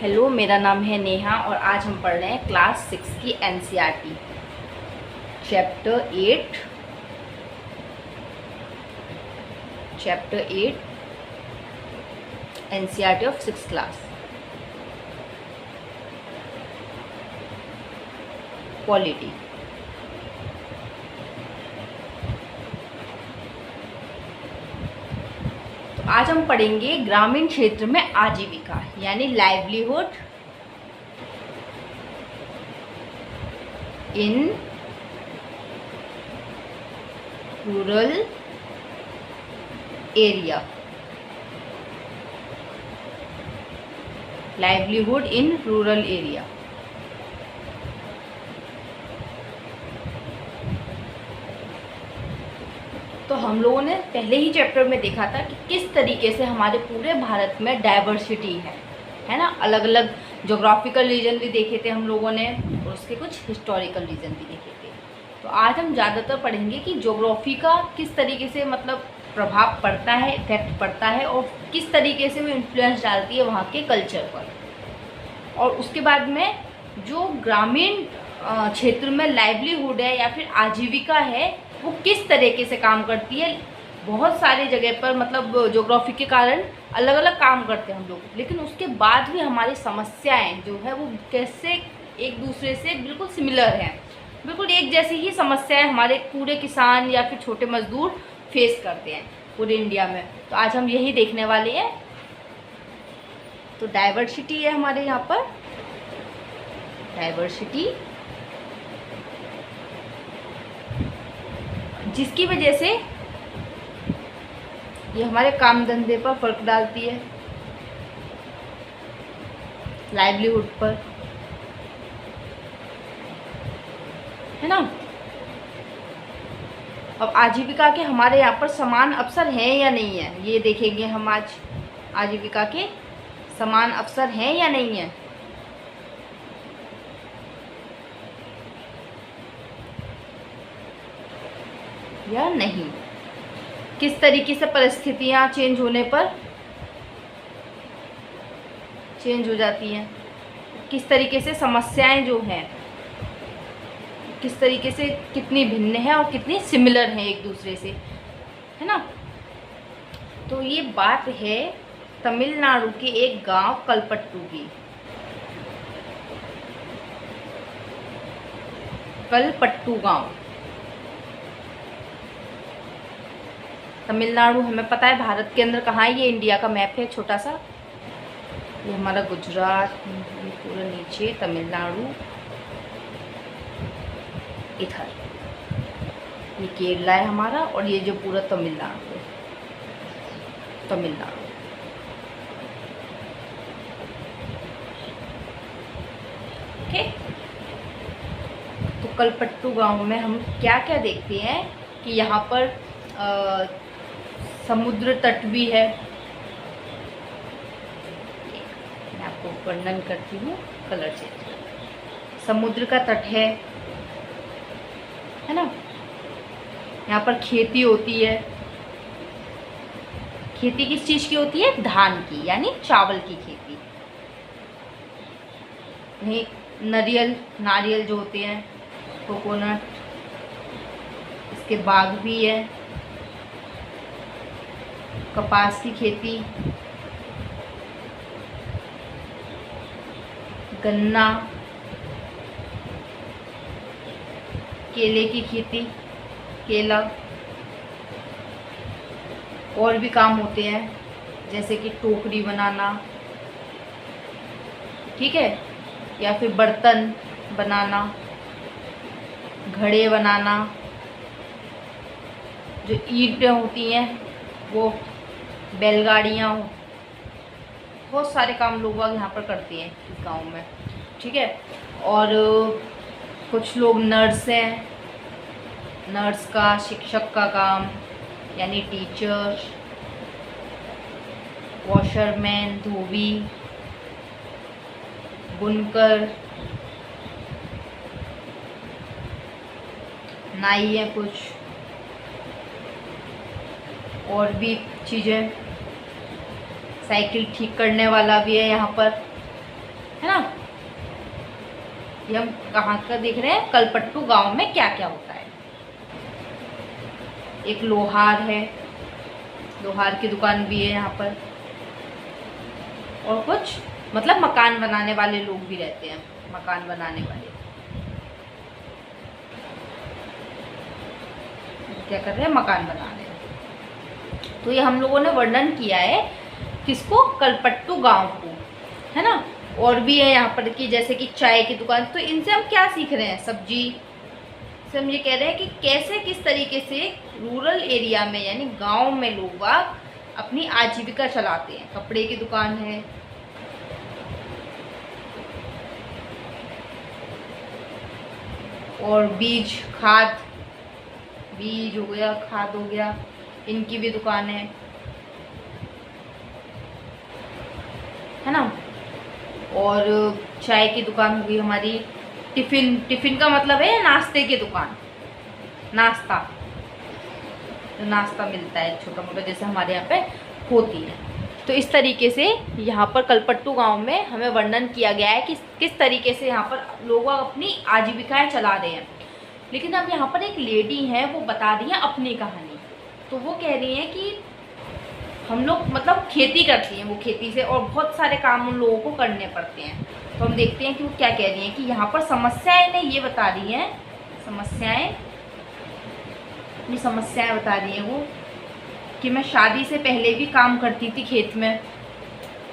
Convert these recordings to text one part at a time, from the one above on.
Hello, मेरा नाम है नेहा और आज हम पढ़ रहे हैं क्लास 6 की NCERT chapter 8 NCERT of 6th class polity. तो आज हम पढ़ेंगे ग्रामीण क्षेत्र में आजीविका यानी livelihood in rural area. Livelihood in rural area. तो हम लोगों ने पहले ही चैप्टर में देखा था कि किस तरीके से हमारे पूरे भारत में डाइवर्सिटी है ना। अलग अलग ज्योग्राफिकल रीजन भी देखे थे हम लोगों ने और उसके कुछ हिस्टोरिकल रीजन भी देखे थे। तो आज हम ज़्यादातर पढ़ेंगे कि ज्योग्राफी का किस तरीके से मतलब प्रभाव पड़ता है, इफेक्ट पड़ता है और किस तरीके से वो इन्फ्लुएंस डालती है वहाँ के कल्चर पर। और उसके बाद में जो ग्रामीण क्षेत्र में लाइवलीहुड है या फिर आजीविका है वो किस तरीके से काम करती है। बहुत सारे जगह पर मतलब ज्योग्राफी के कारण अलग अलग काम करते हैं हम लोग, लेकिन उसके बाद भी हमारी समस्याएं जो है वो कैसे एक दूसरे से बिल्कुल सिमिलर हैं। बिल्कुल एक जैसी ही समस्याएं हमारे पूरे किसान या फिर छोटे मजदूर फेस करते हैं पूरे इंडिया में। तो आज हम यही देखने वाले हैं। तो डाइवर्सिटी है हमारे यहाँ पर, डाइवर्सिटी जिसकी वजह से ये हमारे काम धंधे पर फर्क डालती है, लाइवलीहुड पर, है ना। अब आजीविका के हमारे यहाँ पर समान अवसर हैं या नहीं है ये देखेंगे हम आज। आजीविका के समान अवसर हैं या नहीं है। या नहीं, किस तरीके से परिस्थितियां चेंज होने पर चेंज हो जाती हैं, किस तरीके से समस्याएं जो हैं किस तरीके से कितनी भिन्न है और कितनी सिमिलर है एक दूसरे से, है ना। तो ये बात है तमिलनाडु के एक गांव कलपट्टू की। कलपट्टू गांव तमिलनाडु, हमें पता है भारत के अंदर कहाँ है। ये इंडिया का मैप है छोटा सा। ये हमारा गुजरात, ये पूरा नीचे तमिलनाडु, इधर ये केरला है हमारा और ये जो पूरा तमिलनाडु है, तमिलनाडु। ओके, तो कलपट्टू गांव में हम क्या क्या देखते हैं कि यहाँ पर समुद्र तट भी है। मैं आपको वर्णन करती हूँ कलर से। समुद्र का तट है ना। यहाँ पर खेती होती है। खेती किस चीज़ की होती है? धान की, यानी चावल की खेती। नहीं, नारियल जो होते हैं, कोकोनट, इसके बाग भी है। कपास की खेती, गन्ना, केले की खेती, केला, और भी काम होते हैं जैसे कि टोकरी बनाना, ठीक है, या फिर बर्तन बनाना, घड़े बनाना, जो ईंटें होती हैं वो, बैलगाड़ियाँ, बहुत सारे काम लोग यहाँ पर करते हैं इस गांव में, ठीक है। और कुछ लोग नर्स हैं, नर्स का, शिक्षक का काम यानी टीचर, वॉशरमैन, धोबी, बुनकर, नाई है कुछ, और भी चीज़ें, साइकिल ठीक करने वाला भी है यहाँ पर, है ना। ये हम कहाँ का देख रहे हैं, कलपट्टू गांव में क्या क्या होता है। एक लोहार है, लोहार की दुकान भी है यहाँ पर, और कुछ मतलब मकान बनाने वाले लोग भी रहते हैं, मकान बनाने वाले क्या कर रहे हैं, मकान बना रहे हैं। तो ये हम लोगों ने वर्णन किया है किसको, कलपट्टू गांव को, है ना। और भी है यहाँ पर कि जैसे कि चाय की दुकान, तो इनसे हम क्या सीख रहे हैं, सब्जी से हम ये कह रहे हैं कि कैसे किस तरीके से रूरल एरिया में यानी गांव में लोग अपनी आजीविका चलाते हैं। कपड़े की दुकान है, और बीज खाद, बीज हो गया, खाद हो गया, इनकी भी दुकान है ना। और चाय की दुकान होगी हमारी, टिफ़िन, टिफ़िन का मतलब है नाश्ते की दुकान, नाश्ता, नाश्ता मिलता है छोटा मोटा जैसे हमारे यहाँ पे होती है। तो इस तरीके से यहाँ पर कलपट्टू गांव में हमें वर्णन किया गया है कि किस तरीके से यहाँ पर लोग अपनी आजीविकाएं चला रहे हैं। लेकिन अब यहाँ पर एक लेडी है, वो बता रही है अपनी कहानी। तो वो कह रही हैं कि हम लोग मतलब खेती करती हैं वो, खेती से और बहुत सारे काम उन लोगों को करने पड़ते हैं। तो हम देखते हैं कि वो क्या कह रही हैं कि यहाँ पर समस्याएं ने ये बता रही हैं, समस्याएं बता रही हैं वो कि मैं शादी से पहले भी काम करती थी खेत में,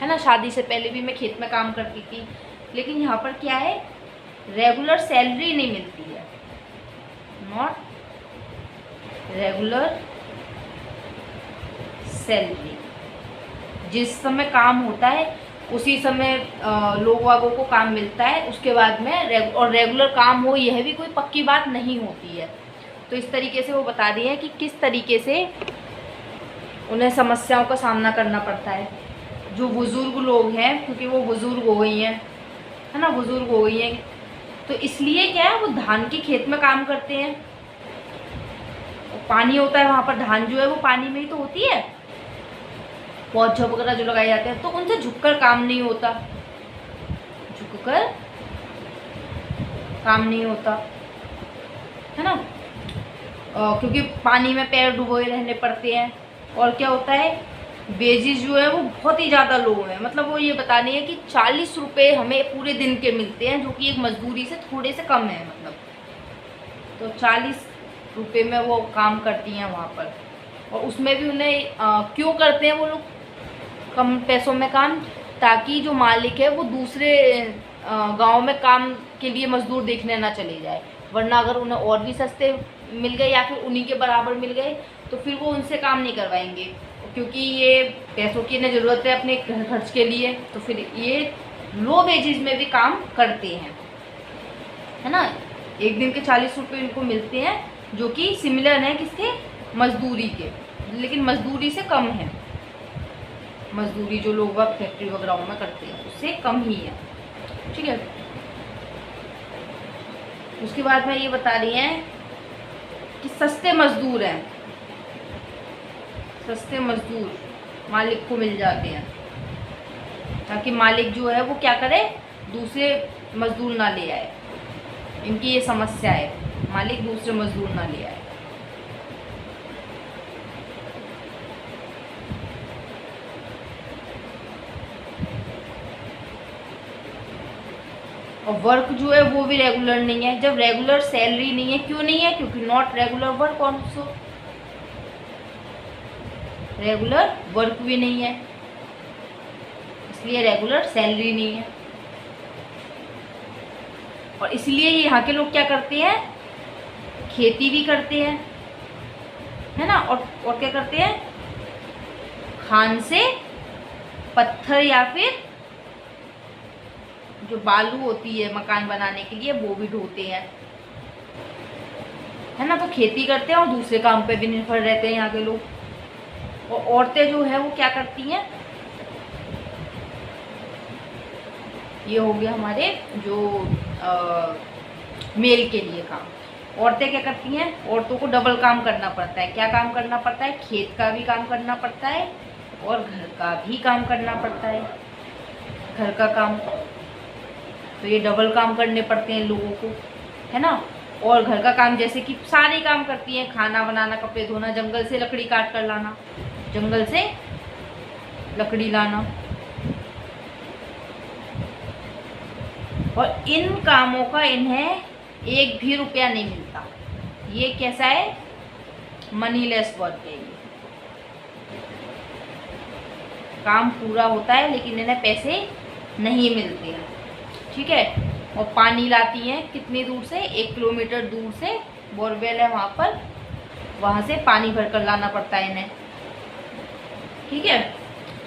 है ना, शादी से पहले भी मैं खेत में काम करती थी। लेकिन यहाँ पर क्या है, रेगुलर सैलरी नहीं मिलती है, नॉट रेगुलर सैलरी। जिस समय काम होता है उसी समय लोग वागों को काम मिलता है, उसके बाद में और रेगुलर काम हो यह भी कोई पक्की बात नहीं होती है। तो इस तरीके से वो बता रही है कि किस तरीके से उन्हें समस्याओं का सामना करना पड़ता है। जो बुज़ुर्ग लोग हैं, क्योंकि वो बुज़ुर्ग हो गई हैं, है ना, बुज़ुर्ग हो गई हैं, तो इसलिए क्या है वो धान के खेत में काम करते हैं। पानी होता है वहाँ पर, धान जो है वो पानी में ही तो होती है, पौधे वगैरह जो लगाए जाते हैं, तो उनसे झुककर काम नहीं होता, झुककर काम नहीं होता, है ना, क्योंकि पानी में पैर डुबोए रहने पड़ते हैं। और क्या होता है, वेजेस जो है वो बहुत ही ज़्यादा लो है। मतलब वो ये बता रही है कि 40 रुपये हमें पूरे दिन के मिलते हैं, जो कि एक मजदूरी से थोड़े से कम है। मतलब तो 40 रुपये में वो काम करती हैं वहाँ पर। और उसमें भी उन्हें क्यों करते हैं वो लोग कम पैसों में काम, ताकि जो मालिक है वो दूसरे गांव में काम के लिए मजदूर देखने ना चले जाए। वरना अगर उन्हें और भी सस्ते मिल गए या फिर उन्हीं के बराबर मिल गए तो फिर वो उनसे काम नहीं करवाएंगे, क्योंकि ये पैसों की इन्हें ज़रूरत है अपने घर खर्च के लिए। तो फिर ये लो वेजेस में भी काम करते हैं, है ना। एक दिन के 40 रुपये इनको मिलते हैं, जो कि सिमिलर है किसके, मजदूरी के, लेकिन मजदूरी से कम है। मजदूरी जो लोग फैक्ट्री वगैरह में करते हैं उससे कम ही है, ठीक है। उसके बाद में ये बता रही हैं कि सस्ते मजदूर हैं, सस्ते मजदूर मालिक को मिल जाते हैं, ताकि मालिक जो है वो क्या करे, दूसरे मजदूर ना ले आए। इनकी ये समस्या है, मालिक दूसरे मजदूर ना ले आए। और वर्क जो है वो भी रेगुलर नहीं है। जब रेगुलर सैलरी नहीं है, क्यों नहीं है, क्योंकि not regular work also, regular work भी नहीं है, इसलिए रेगुलर सैलरी नहीं है। और इसलिए यहाँ के लोग क्या करते हैं, खेती भी करते हैं, है ना। और क्या करते हैं, खान से पत्थर या फिर जो बालू होती है मकान बनाने के लिए वो भी ढोते हैं, है ना। तो खेती करते हैं और दूसरे काम पे भी निर्भर रहते हैं यहाँ के लोग। और औरतें जो है वो क्या करती हैं, ये हो गया हमारे जो मेल के लिए काम। औरतें क्या करती हैं, औरतों को डबल काम करना पड़ता है। क्या काम करना पड़ता है, खेत का भी काम करना पड़ता है और घर का भी काम करना पड़ता है, घर का काम, तो ये डबल काम करने पड़ते हैं लोगों को, है ना। और घर का काम जैसे कि सारे काम करती हैं, खाना बनाना, कपड़े धोना, जंगल से लकड़ी काट कर लाना, जंगल से लकड़ी लाना। और इन कामों का इन्हें एक भी रुपया नहीं मिलता। ये कैसा है, मनीलेस वर्क है। ये काम पूरा होता है लेकिन इन्हें पैसे नहीं मिलते हैं, ठीक है। और पानी लाती हैं कितनी दूर से, 1 किलोमीटर दूर से बोरवेल है वहाँ पर, वहाँ से पानी भर कर लाना पड़ता है इन्हें, ठीक है।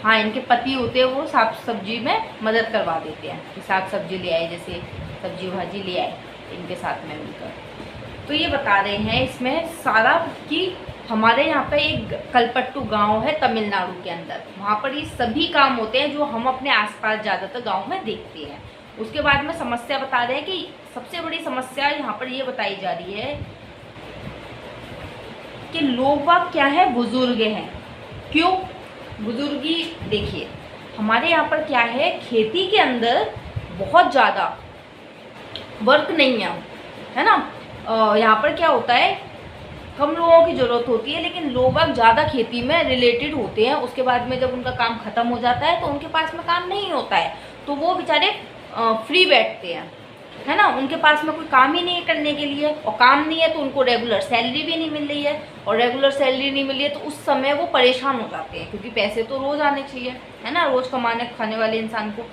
हाँ, इनके पति होते हैं वो साग सब्जी में मदद करवा देते हैं कि साग सब्जी ले आए, जैसे सब्जी भाजी ले आए इनके साथ में मिलकर। तो ये बता रहे हैं इसमें सारा कि हमारे यहाँ पे एक कलपट्टू गांव है तमिलनाडु के अंदर, वहाँ पर ये सभी काम होते हैं जो हम अपने आसपास ज़्यादातर गांव में देखते हैं। उसके बाद में समस्या बता रहे हैं कि सबसे बड़ी समस्या यहाँ पर ये बताई जा रही है कि लोग बाग क्या है, बुजुर्ग हैं। क्यों बुजुर्गी, देखिए हमारे यहाँ पर क्या है, खेती के अंदर बहुत ज़्यादा वर्क नहीं है ना। यहाँ पर क्या होता है, कम लोगों की ज़रूरत होती है लेकिन लोग बाग ज़्यादा खेती में रिलेटेड होते हैं। उसके बाद में जब उनका काम ख़त्म हो जाता है तो उनके पास में काम नहीं होता है, तो वो बेचारे फ्री बैठते हैं, है ना। उनके पास में कोई काम ही नहीं है करने के लिए, और काम नहीं है तो उनको रेगुलर सैलरी भी नहीं मिल रही है, और रेगुलर सैलरी नहीं मिल रही है तो उस समय वो परेशान हो जाते हैं, क्योंकि पैसे तो रोज़ आने चाहिए, है ना, रोज़ कमाने खाने वाले इंसान को।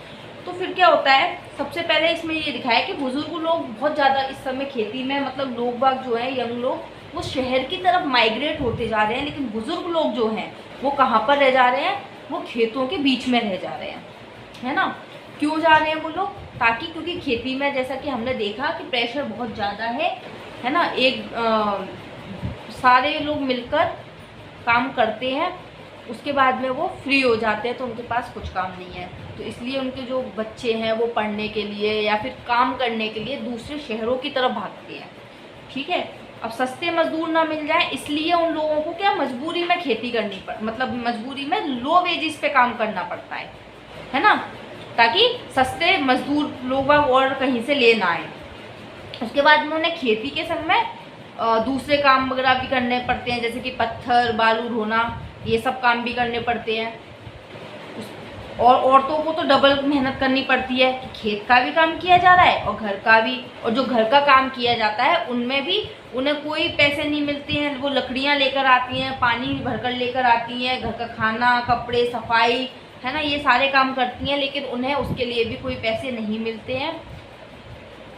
तो फिर क्या होता है, सबसे पहले इसमें ये दिखाया कि बुजुर्ग लोग बहुत ज़्यादा इस समय खेती में, मतलब लोग बाग जो है, यंग लोग, वो शहर की तरफ माइग्रेट होते जा रहे हैं। लेकिन बुजुर्ग लोग जो हैं वो कहाँ पर रह जा रहे हैं, वो खेतों के बीच में रह जा रहे हैं, है ना। क्यों जा रहे हैं वो लोग, ताकि क्योंकि खेती में जैसा कि हमने देखा कि प्रेशर बहुत ज़्यादा है ना। सारे लोग मिलकर काम करते हैं, उसके बाद में वो फ्री हो जाते हैं तो उनके पास कुछ काम नहीं है, तो इसलिए उनके जो बच्चे हैं वो पढ़ने के लिए या फिर काम करने के लिए दूसरे शहरों की तरफ भागते हैं, ठीक है। अब सस्ते मजदूर ना मिल जाए इसलिए उन लोगों को क्या मजबूरी में खेती करनी मतलब मजबूरी में लो वेजिस पे काम करना पड़ता है ना, ताकि सस्ते मजदूर लोग और कहीं से ले ना आए। उसके बाद में उन्हें खेती के संग में दूसरे काम वगैरह भी करने पड़ते हैं, जैसे कि पत्थर बालू ढोना, ये सब काम भी करने पड़ते हैं। और औरतों को तो डबल मेहनत करनी पड़ती है कि खेत का भी काम किया जा रहा है और घर का भी, और जो घर का काम किया जाता है उनमें भी उन्हें कोई पैसे नहीं मिलते हैं। वो लकड़ियाँ लेकर आती हैं, पानी भरकर लेकर आती हैं, घर का खाना, कपड़े, सफाई, है ना, ये सारे काम करती हैं, लेकिन उन्हें उसके लिए भी कोई पैसे नहीं मिलते हैं।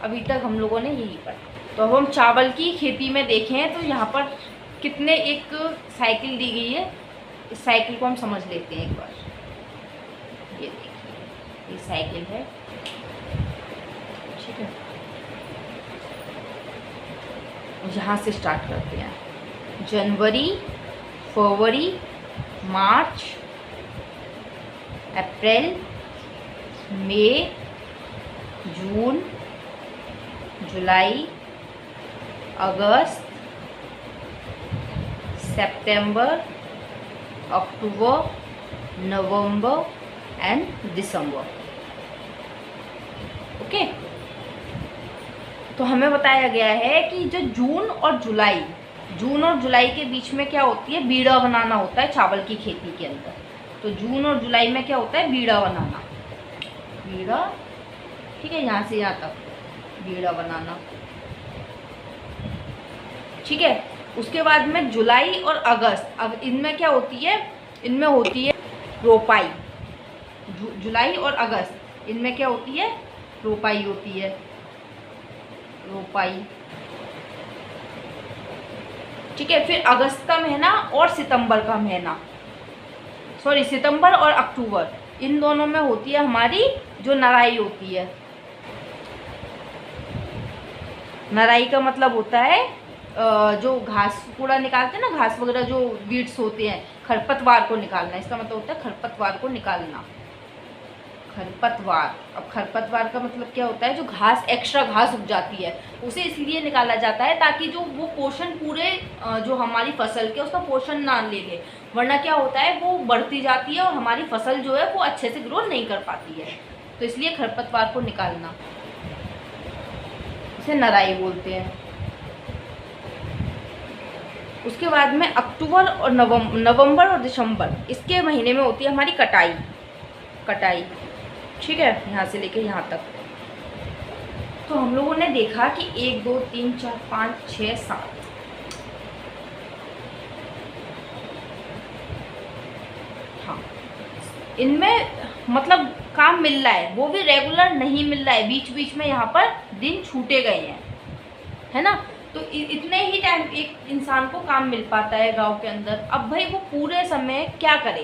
अभी तक हम लोगों ने यही पढ़ा। तो अब हम चावल की खेती में देखें तो यहाँ पर कितने एक साइकिल दी गई है, इस साइकिल को हम समझ लेते हैं एक बार। ये देखिए, ये साइकिल है, ठीक है। यहाँ से स्टार्ट करते हैं, जनवरी, फरवरी, मार्च, अप्रैल, मई, जून, जुलाई, अगस्त, सितंबर, अक्टूबर, नवंबर एंड दिसंबर। ओके, तो हमें बताया गया है कि जो जून और जुलाई के बीच में क्या होती है, बीड़ा बनाना होता है चावल की खेती के अंदर। तो जून और जुलाई में क्या होता है, बीड़ा बनाना, बीड़ा, ठीक है, यहाँ से यहाँ तक बीड़ा बनाना, ठीक है। उसके बाद में जुलाई और अगस्त, अब इनमें क्या होती है, इनमें होती है रोपाई। जुलाई और अगस्त इनमें क्या होती है, रोपाई होती है, रोपाई, ठीक है। फिर अगस्त का महीना और सितंबर का महीना, सॉरी सितंबर और अक्टूबर, इन दोनों में होती है हमारी जो नराई होती है। नराई का मतलब होता है जो घास कूड़ा निकालते हैं ना, घास वगैरह जो वीड्स होते हैं, खरपतवार को निकालना, इसका मतलब होता है खरपतवार को निकालना, खरपतवार। अब खरपतवार का मतलब क्या होता है, जो घास, एक्स्ट्रा घास उग जाती है उसे इसलिए निकाला जाता है ताकि जो वो पोषण पूरे जो हमारी फसल के उसका पोषण ना ले ले, वरना क्या होता है वो बढ़ती जाती है और हमारी फसल जो है वो अच्छे से ग्रो नहीं कर पाती है, तो इसलिए खरपतवार को निकालना। जिसे नराई बोलते हैं। उसके बाद में अक्टूबर और नवंबर और दिसंबर, इसके महीने में होती है हमारी कटाई। ठीक है, यहाँ से लेके यहाँ तक। तो हम लोगों ने देखा कि 1 2 3 4 5 6 7, हाँ, इनमें मतलब काम मिल रहा है, वो भी रेगुलर नहीं मिल रहा है, बीच बीच में यहाँ पर दिन छूटे गए हैं, है ना। तो इतने ही टाइम एक इंसान को काम मिल पाता है गांव के अंदर। अब भाई वो पूरे समय क्या करे,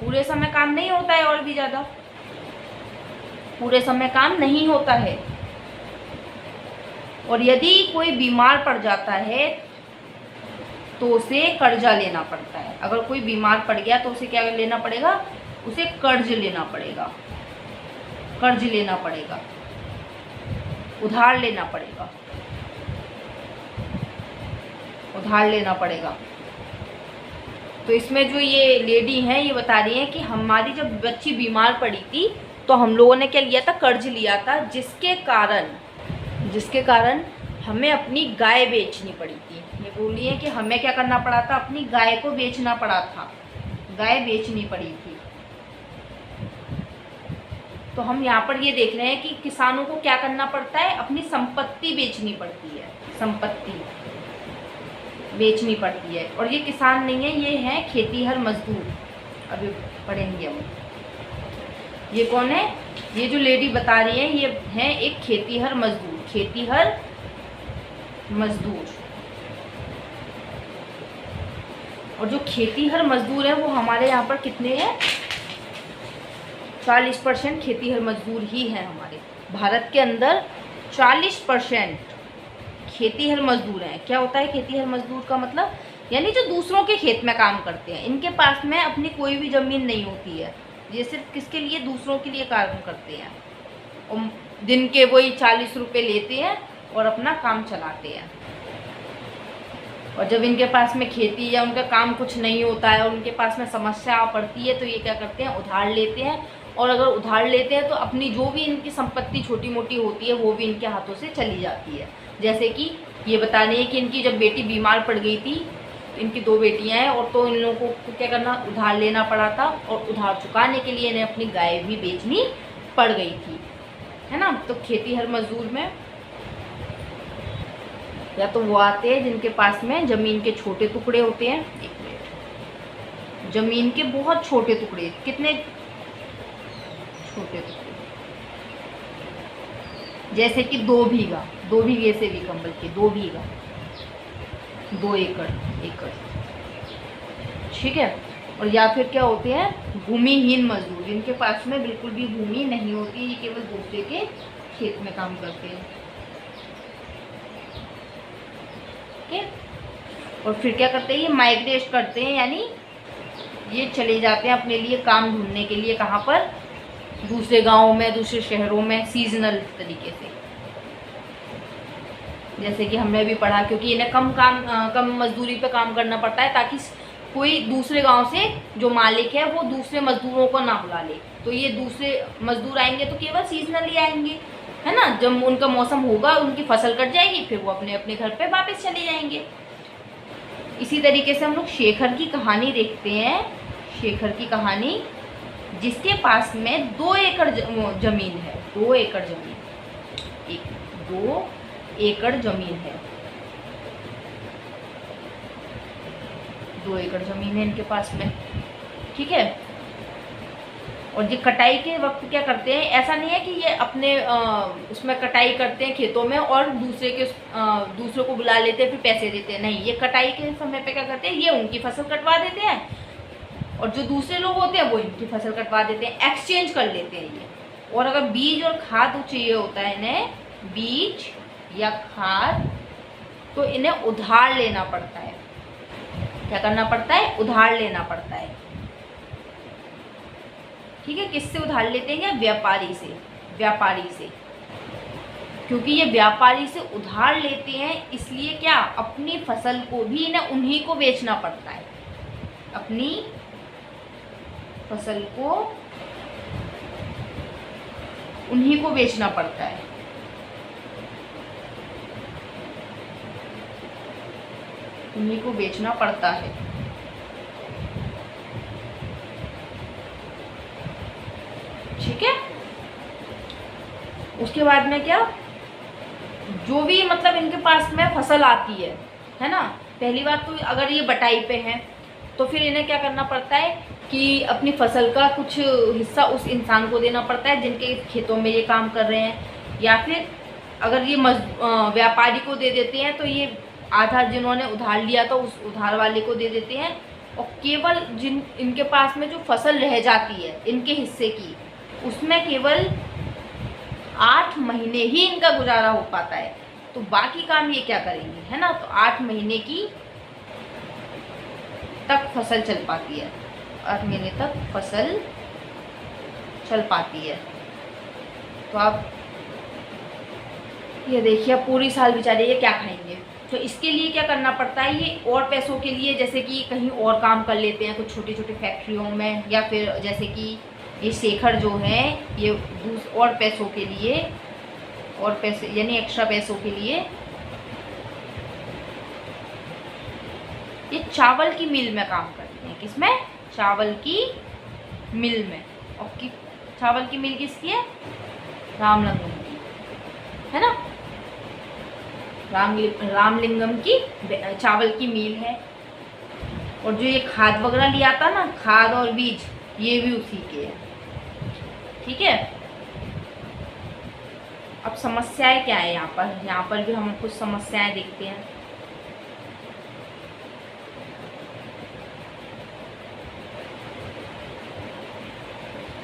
पूरे समय काम नहीं होता है, और भी ज़्यादा पूरे समय काम नहीं होता है। और यदि कोई बीमार पड़ जाता है तो उसे कर्जा लेना पड़ता है। अगर कोई बीमार पड़ गया तो उसे क्या लेना पड़ेगा, उसे कर्ज लेना पड़ेगा, कर्ज लेना पड़ेगा, उधार लेना पड़ेगा, उधार लेना पड़ेगा। तो इसमें जो ये लेडी हैं ये बता रही हैं कि हमारी जब बच्ची बीमार पड़ी थी तो हम लोगों ने क्या लिया था, कर्ज लिया था, जिसके कारण हमें अपनी गाय बेचनी पड़ी थी। ये बोली है कि हमें क्या करना पड़ा था, अपनी गाय को बेचना पड़ा था, गाय बेचनी पड़ी थी। तो हम यहाँ पर ये देख रहे हैं कि किसानों को क्या करना पड़ता है, अपनी संपत्ति बेचनी पड़ती है, संपत्ति बेचनी पड़ती है। और ये किसान नहीं है, ये हैं खेतीहर मजदूर। अभी पढ़ेंगे हम। ये कौन है, ये जो लेडी बता रही है ये हैं एक खेतीहर मजदूर, खेतीहर मजदूर। और जो खेतीहर मजदूर है वो हमारे यहाँ पर कितने हैं, 40% खेतीहर मजदूर ही हैं हमारे भारत के अंदर। 40% खेतीहर मजदूर हैं। क्या होता है खेतीहर मजदूर का मतलब, यानी जो दूसरों के खेत में काम करते हैं। इनके पास में अपनी कोई भी ज़मीन नहीं होती है, ये सिर्फ किसके लिए, दूसरों के लिए काम करते हैं। और दिन के वही 40 रुपये लेते हैं और अपना काम चलाते हैं। और जब इनके पास में खेती या उनका काम कुछ नहीं होता है और उनके पास में समस्या पड़ती है तो ये क्या करते हैं, उधार लेते हैं। और अगर उधार लेते हैं तो अपनी जो भी इनकी संपत्ति छोटी मोटी होती है वो भी इनके हाथों से चली जाती है। जैसे कि ये बता रही है कि इनकी जब बेटी बीमार पड़ गई थी, इनकी 2 बेटियां हैं, और तो इन लोगों को क्या करना, उधार लेना पड़ा था। और उधार चुकाने के लिए इन्हें अपनी गाय भी बेचनी पड़ गई थी, है ना। तो खेतीहर मजदूर में या तो वो आते हैं जिनके पास में ज़मीन के छोटे टुकड़े होते हैं, ज़मीन के बहुत छोटे टुकड़े, कितने छोटे टुकड़े, जैसे कि 2 बीघा, 2 बीघे से भी कम, बल्कि 2 बीघा, 2 एकड़, ठीक है। और या फिर क्या होते हैं, भूमिहीन मजदूर, जिनके पास में बिल्कुल भी भूमि नहीं होती, ये केवल दूसरे के खेत में काम करते हैं, ठीक है। और फिर क्या करते हैं, ये माइग्रेट करते हैं, यानी ये चले जाते हैं अपने लिए काम ढूंढने के लिए, कहाँ पर, दूसरे गाँव में, दूसरे शहरों में, सीजनल तरीके से। जैसे कि हमने भी पढ़ा, क्योंकि इन्हें कम मजदूरी पे काम करना पड़ता है, ताकि कोई दूसरे गांव से जो मालिक है वो दूसरे मजदूरों को ना बुला ले। तो ये दूसरे मजदूर आएंगे तो केवल सीजनली आएंगे, है ना। जब उनका मौसम होगा, उनकी फसल कट जाएगी, फिर वो अपने अपने घर पे वापस चले जाएंगे। इसी तरीके से हम लोग शेखर की कहानी देखते हैं। शेखर की कहानी, जिसके पास में 2 एकड़ जमीन है, 2 एकड़ जमीन, 2 एकड़ जमीन है, 2 एकड़ जमीन है इनके पास में, ठीक है। और ये कटाई के वक्त क्या करते हैं, ऐसा नहीं है कि ये अपने उसमें कटाई करते हैं खेतों में और दूसरे को बुला लेते हैं, फिर पैसे देते हैं, नहीं। ये कटाई के समय पे क्या करते हैं, ये उनकी फसल कटवा देते हैं और जो दूसरे लोग होते हैं वो इनकी फसल कटवा देते हैं, एक्सचेंज कर लेते हैं ये। और अगर बीज और खाद चाहिए होता है इन्हें, बीज या खाद, तो इन्हें उधार लेना पड़ता है। क्या करना पड़ता है, उधार लेना पड़ता है, ठीक है। किससे उधार लेते हैं, व्यापारी से, व्यापारी से। क्योंकि ये व्यापारी से उधार लेते हैं, इसलिए क्या, अपनी फसल को भी इन्हें उन्हीं को बेचना पड़ता है, अपनी फसल को उन्हीं को बेचना पड़ता है। उन्हीं को बेचना पड़ता है। ठीक है। उसके बाद में क्या, जो भी मतलब इनके पास में फसल आती है ना, पहली बात तो अगर ये बटाई पे हैं तो फिर इन्हें क्या करना पड़ता है कि अपनी फसल का कुछ हिस्सा उस इंसान को देना पड़ता है जिनके खेतों में ये काम कर रहे हैं, या फिर अगर ये व्यापारी को दे देते हैं तो ये आधा जिन्होंने उधार लिया था उस उधार वाले को दे देते हैं, और केवल जिन इनके पास में जो फसल रह जाती है इनके हिस्से की, उसमें केवल 8 महीने ही इनका गुजारा हो पाता है। तो बाकी काम ये क्या करेंगे, है ना। तो 8 महीने की तक फसल चल पाती है, 8 महीने तक फसल चल पाती है। तो आप ये देखिए, पूरी साल बेचारे ये क्या खाएंगे। तो इसके लिए क्या करना पड़ता है, ये और पैसों के लिए जैसे कि कहीं और काम कर लेते हैं कुछ छोटी छोटी फैक्ट्रियों में, या फिर जैसे कि ये शेखर जो है ये और पैसों के लिए, और पैसे यानी एक्स्ट्रा पैसों के लिए ये चावल की मिल में काम करते हैं। किसमें, चावल की मिल में। और चावल की मिल किसकी है, रामलिंगम की, है ना। रामलिंगम की चावल की मिल है। और जो ये खाद वगैरह लिया था ना, खाद और बीज, ये भी उसी के है। ठीक है। अब समस्याएं क्या है यहाँ पर भी हम कुछ समस्याएं देखते हैं।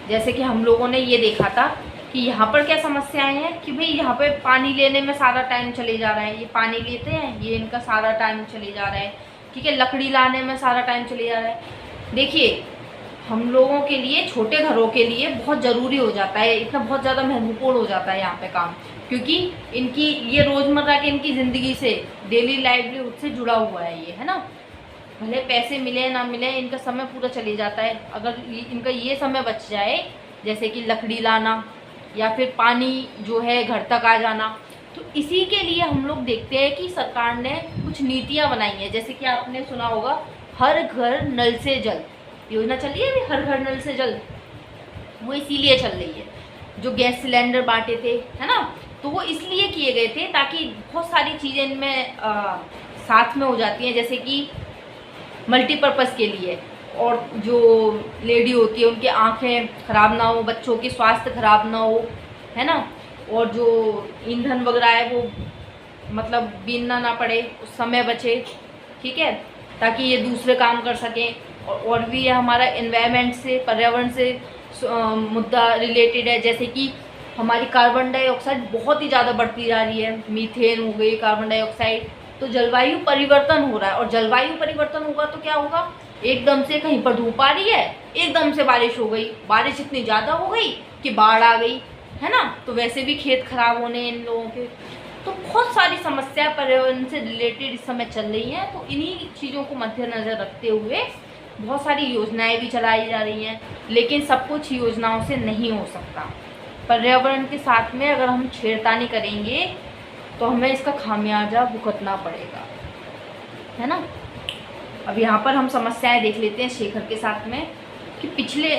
जैसे कि हम लोगों ने ये देखा था कि यहाँ पर क्या समस्याएं हैं कि भाई यहाँ पे पानी लेने में सारा टाइम चले जा रहा है, ये पानी लेते हैं, ये इनका सारा टाइम चले जा रहा है। ठीक है। लकड़ी लाने में सारा टाइम चले जा रहा है। देखिए, हम लोगों के लिए, छोटे घरों के लिए बहुत ज़रूरी हो जाता है, इतना बहुत ज़्यादा महत्वपूर्ण हो जाता है यहाँ पे काम, क्योंकि इनकी ये रोज़मर्रा की इनकी ज़िंदगी से, डेली लाइवलीहुड से जुड़ा हुआ है ये, है ना। भले पैसे मिले ना मिले, इनका समय पूरा चले जाता है। अगर इनका ये समय बच जाए, जैसे कि लकड़ी लाना या फिर पानी जो है घर तक आ जाना, तो इसी के लिए हम लोग देखते हैं कि सरकार ने कुछ नीतियाँ बनाई हैं। जैसे कि आपने सुना होगा, हर घर नल से जल योजना चल रही है अभी, हर घर नल से जल। वो इसीलिए चल रही है। जो गैस सिलेंडर बांटे थे, है ना, तो वो इसलिए किए गए थे ताकि बहुत सारी चीज़ें इनमें साथ में हो जाती हैं, जैसे कि मल्टीपर्पज़ के लिए। और जो लेडी होती है उनकी आंखें ख़राब ना हो, बच्चों की स्वास्थ्य ख़राब ना हो, है ना। और जो ईंधन वगैरह है वो मतलब बीनना ना पड़े, उस समय बचे। ठीक है। ताकि ये दूसरे काम कर सकें। और भी ये हमारा एनवायरनमेंट से, पर्यावरण से मुद्दा रिलेटेड है। जैसे कि हमारी कार्बन डाइऑक्साइड बहुत ही ज़्यादा बढ़ती जा रही है, मीथेन हो गई, कार्बन डाइऑक्साइड। तो जलवायु परिवर्तन हो रहा है, और जलवायु परिवर्तन होगा तो क्या होगा, एकदम से कहीं पर धूप आ रही है, एकदम से बारिश हो गई, बारिश इतनी ज़्यादा हो गई कि बाढ़ आ गई, है ना। तो वैसे भी खेत खराब होने इन लोगों के। तो बहुत सारी समस्या पर्यावरण से रिलेटेड इस समय चल रही हैं। तो इन्हीं चीज़ों को मद्देनज़र रखते हुए बहुत सारी योजनाएं भी चलाई जा रही हैं, लेकिन सब कुछ योजनाओं से नहीं हो सकता। पर्यावरण के साथ में अगर हम छेड़खानी करेंगे तो हमें इसका खामियाजा भुगतना पड़ेगा, है ना। अब यहाँ पर हम समस्याएं देख लेते हैं शेखर के साथ में कि पिछले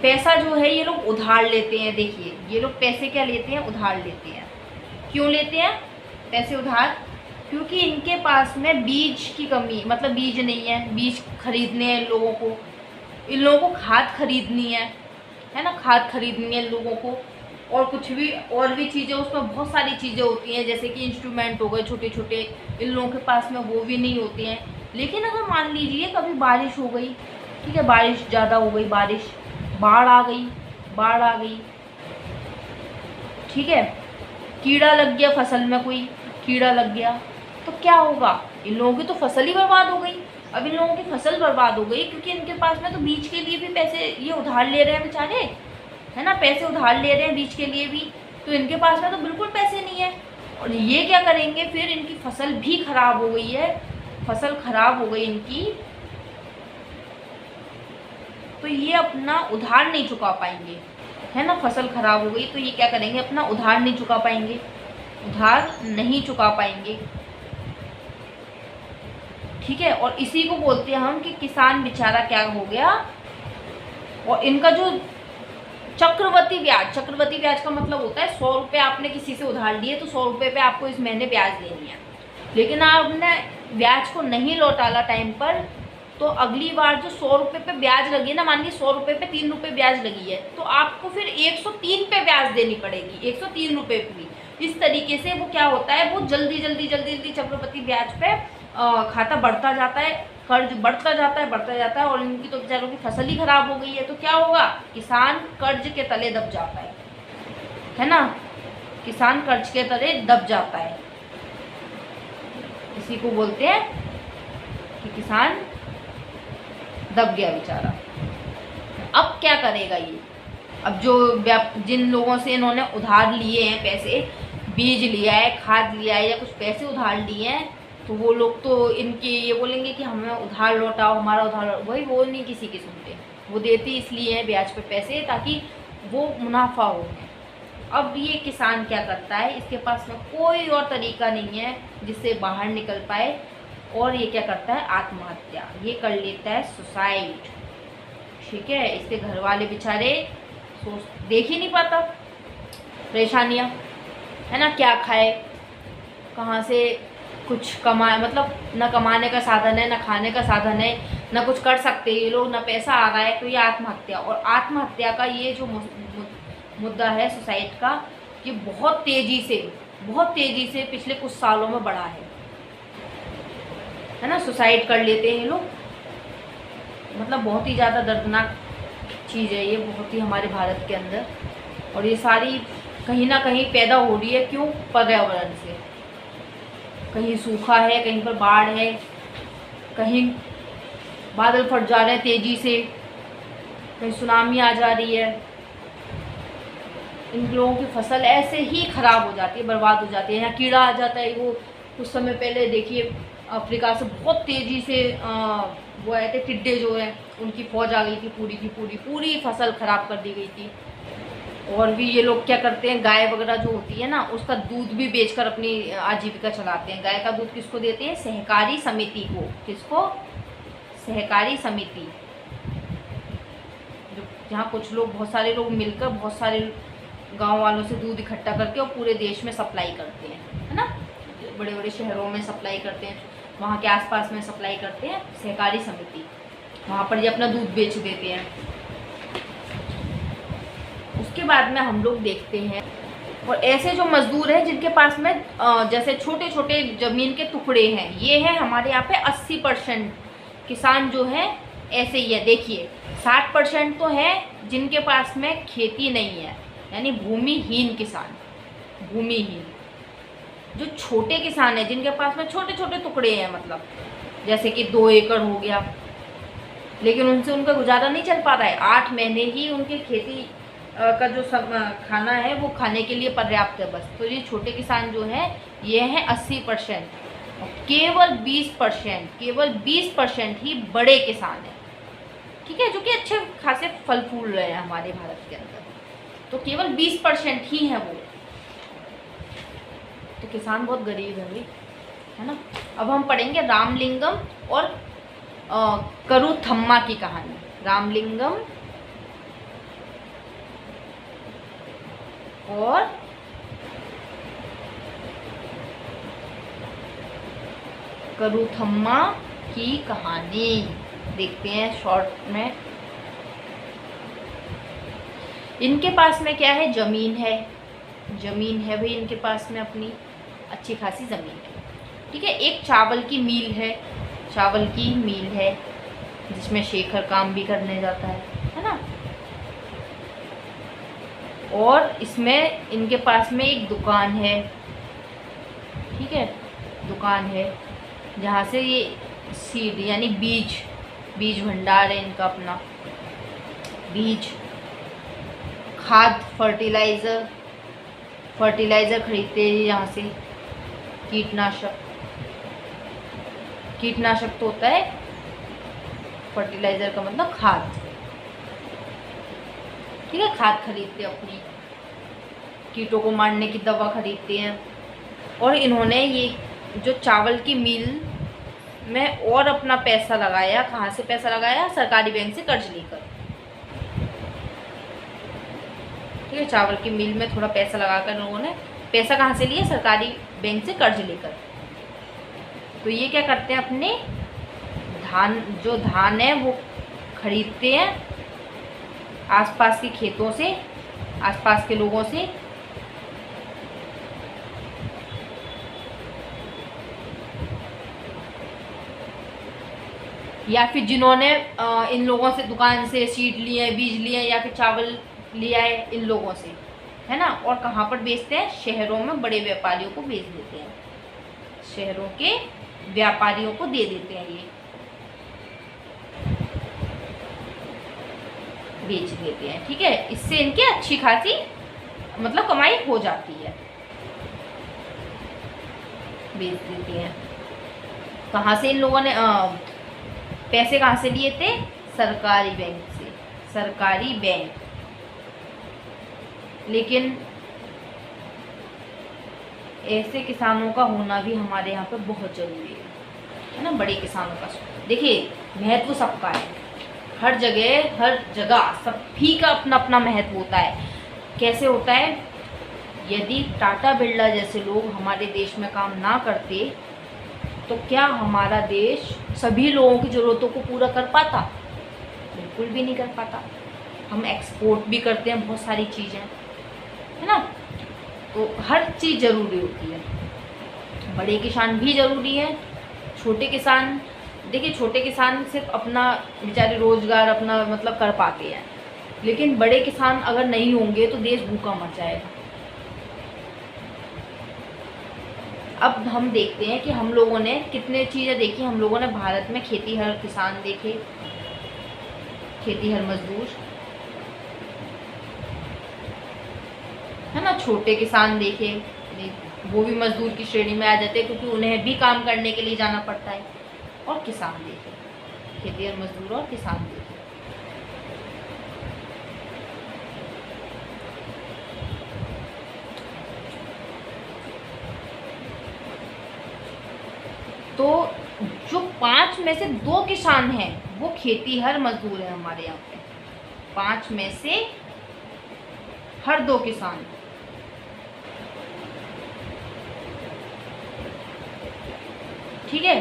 पैसा जो है ये लोग उधार लेते हैं। देखिए, ये लोग पैसे क्या लेते हैं, उधार लेते हैं। क्यों लेते हैं पैसे उधार, क्योंकि इनके पास में बीज की कमी, मतलब बीज नहीं है, बीज खरीदने हैं इन लोगों को, इन लोगों को खाद खरीदनी है ना, खाद खरीदनी है इन लोगों को। और कुछ भी और भी चीज़ें, उसमें बहुत सारी चीज़ें होती हैं, जैसे कि इंस्ट्रूमेंट हो गए छोटे छोटे, इन लोगों के पास में वो भी नहीं होती हैं। लेकिन अगर मान लीजिए कभी बारिश हो गई, ठीक है, बारिश ज़्यादा हो गई, बाढ़ आ गई, ठीक है, कीड़ा लग गया फसल में, कोई कीड़ा लग गया, तो क्या होगा, इन लोगों की तो फसल ही बर्बाद हो गई। अब इन लोगों की फसल बर्बाद हो गई क्योंकि इनके पास में तो बीज के लिए भी पैसे ये उधार ले रहे हैं बेचारे, है ना, पैसे उधार ले रहे हैं बीज के लिए भी, तो इनके पास में तो बिल्कुल पैसे नहीं है। और ये क्या करेंगे फिर, इनकी फसल भी खराब हो गई है, फसल खराब हो गई इनकी, तो ये अपना उधार नहीं चुका पाएंगे, है ना। फसल खराब हो गई तो ये क्या करेंगे, अपना उधार नहीं चुका पाएंगे, ठीक है। और इसी को बोलते हैं हम कि किसान बेचारा क्या हो गया। और इनका जो चक्रवृद्धि ब्याज का मतलब होता है 100 रुपये आपने किसी से उधार लिए तो 100 रुपये पे आपको इस महीने ब्याज देनी है, लेकिन आपने ब्याज को नहीं लौटाला टाइम पर, तो अगली बार जो 100 रुपये पे ब्याज लगी है ना, मान ली 100 रुपये पे 3 रुपये ब्याज लगी है, तो आपको फिर 103 पे ब्याज देनी पड़ेगी, 103 रुपये भी। इस तरीके से वो क्या होता है, वो जल्दी चक्रवृद्धि ब्याज पे खाता बढ़ता जाता है, कर्ज बढ़ता जाता है और इनकी तो बेचारों की फसल ही खराब हो गई है। तो क्या होगा, किसान कर्ज के तले दब जाता है ना, किसान कर्ज के तले दब जाता है। इसी को बोलते हैं कि किसान दब गया बेचारा। अब क्या करेगा ये, अब जो जिन लोगों से इन्होंने उधार लिए हैं पैसे, बीज लिया है, खाद लिया है या कुछ पैसे उधार लिए हैं, तो वो लोग तो इनके ये बोलेंगे कि हमें उधार लौटाओ, हमारा उधार, वही वो नहीं किसी की सुनते। वो देते इसलिए हैं ब्याज पे पैसे ताकि वो मुनाफा हो। अब ये किसान क्या करता है, इसके पास में कोई और तरीका नहीं है जिससे बाहर निकल पाए, और ये क्या करता है, आत्महत्या ये कर लेता है, सुसाइड। ठीक है, इसके घर वाले बेचारे देख ही नहीं पाता परेशानियाँ, है ना, क्या खाए, कहाँ से कुछ कमाए, मतलब ना कमाने का साधन है, ना खाने का साधन है, ना कुछ कर सकते ये लोग, ना पैसा आ रहा है, तो ये आत्महत्या। और आत्महत्या का ये जो मुद्दा है सुसाइड का, ये बहुत तेज़ी से पिछले कुछ सालों में बढ़ा है ना। सुसाइड कर लेते हैं ये लोग, मतलब बहुत ही ज़्यादा दर्दनाक चीज़ है ये, बहुत ही हमारे भारत के अंदर। और ये सारी कहीं ना कहीं पैदा हो रही है, क्यों, पर्यावरण से। कहीं सूखा है, कहीं पर बाढ़ है, कहीं बादल फट जा रहे हैं तेज़ी से, कहीं सुनामी आ जा रही है। इन लोगों की फसल ऐसे ही ख़राब हो जाती है, बर्बाद हो जाती है। यहाँ कीड़ा आ जाता है, वो कुछ समय पहले देखिए अफ्रीका से बहुत तेज़ी से वो आए थे टिड्डे जो है, उनकी फौज आ गई थी, पूरी फसल ख़राब कर दी गई थी। और भी ये लोग क्या करते हैं, गाय वगैरह जो होती है ना, उसका दूध भी बेचकर अपनी आजीविका चलाते हैं। गाय का दूध किसको देते हैं, सहकारी समिति को। किसको, सहकारी समिति, जहाँ कुछ लोग, बहुत सारे लोग मिलकर बहुत सारे गांव वालों से दूध इकट्ठा करके और पूरे देश में सप्लाई करते हैं, है ना, बड़े बड़े शहरों में सप्लाई करते हैं, वहाँ के आसपास में सप्लाई करते हैं सहकारी समिति, वहाँ पर ये अपना दूध बेच देते हैं। उसके बाद में हम लोग देखते हैं, और ऐसे जो मज़दूर हैं जिनके पास में जैसे छोटे छोटे ज़मीन के टुकड़े हैं, ये है हमारे यहाँ पे 80% किसान जो है ऐसे ही है। देखिए 60% तो है जिनके पास में खेती नहीं है, यानी भूमिहीन किसान, भूमिहीन। जो छोटे किसान हैं जिनके पास में छोटे छोटे टुकड़े हैं, मतलब जैसे कि 2 एकड़ हो गया, लेकिन उनसे उनका गुजारा नहीं चल पा रहा है, 8 महीने ही उनके खेती का जो खाना है वो खाने के लिए पर्याप्त है बस। तो ये छोटे किसान जो हैं ये हैं 80%, केवल 20% ही बड़े किसान हैं, ठीक है, जो कि अच्छे खासे फल फूल रहे हैं हमारे भारत के अंदर। तो केवल 20% ही है वो, तो किसान बहुत गरीब है भाई, है ना। अब हम पढ़ेंगे रामलिंगम और करूथम्मा की कहानी। रामलिंगम और करूथम्मा की कहानी देखते हैं शॉर्ट में। इनके पास में क्या है, ज़मीन है भाई, इनके पास में अपनी अच्छी खासी ज़मीन है, ठीक है। एक चावल की मील है जिसमें शेखर काम भी करने जाता है ना। और इसमें इनके पास में एक दुकान है, ठीक है, दुकान है जहाँ से ये सीड यानी बीज भंडार है इनका, अपना बीज, खाद, फर्टिलाइज़र खरीदते हैं यहाँ से, कीटनाशक तो होता है, फर्टिलाइज़र का मतलब खाद, ठीक है, खाद खरीदते हैं, अपनी कीटों को मारने की दवा खरीदते हैं। और इन्होंने ये जो चावल की मील में और अपना पैसा लगाया। कहाँ से पैसा लगाया? सरकारी बैंक से कर्ज लेकर। ठीक है, चावल की मिल में थोड़ा पैसा लगाकर लोगों ने पैसा कहाँ से लिया? सरकारी बैंक से कर्ज लेकर। तो ये क्या करते हैं, अपने धान है वो खरीदते हैं आसपास के खेतों से, आसपास के लोगों से। या फिर जिन्होंने इन लोगों से दुकान से सीड लिए, बीज लिए, या फिर चावल लिया है इन लोगों से, है ना। और कहाँ पर बेचते हैं? शहरों में बड़े व्यापारियों को बेच देते हैं, शहरों के व्यापारियों को दे देते हैं, ये बेच देते हैं। ठीक है, इससे इनकी अच्छी खासी मतलब कमाई हो जाती है, बेच देते हैं। कहाँ से इन लोगों ने पैसे कहाँ से लिए थे? सरकारी बैंक से, सरकारी बैंक। लेकिन ऐसे किसानों का होना भी हमारे यहाँ पे बहुत ज़रूरी है ना, बड़े किसानों का। देखिए, महत्व सबका है, हर जगह सभी का अपना अपना महत्व होता है। कैसे होता है? यदि टाटा बिरला जैसे लोग हमारे देश में काम ना करते तो क्या हमारा देश सभी लोगों की ज़रूरतों को पूरा कर पाता? बिल्कुल भी नहीं कर पाता। हम एक्सपोर्ट भी करते हैं बहुत सारी चीज़ें, है ना। तो हर चीज़ ज़रूरी होती है, बड़े किसान भी ज़रूरी है, छोटे किसान। देखिए, छोटे किसान सिर्फ अपना बेचारे रोज़गार अपना मतलब कर पाते हैं, लेकिन बड़े किसान अगर नहीं होंगे तो देश भूखा मर जाएगा। अब हम देखते हैं कि हम लोगों ने कितने चीज़ें देखी। हम लोगों ने भारत में खेतीहर किसान देखे, खेतीहर मजदूर, है ना। छोटे किसान देखे, वो भी मजदूर की श्रेणी में आ जाते हैं क्योंकि उन्हें भी काम करने के लिए जाना पड़ता है। और किसान देखे, खेतीहर मजदूर और किसान देखे। तो जो 5 में से 2 किसान हैं वो खेतीहर मजदूर हैं हमारे यहाँ पे। 5 में से हर 2 किसान। ठीक है,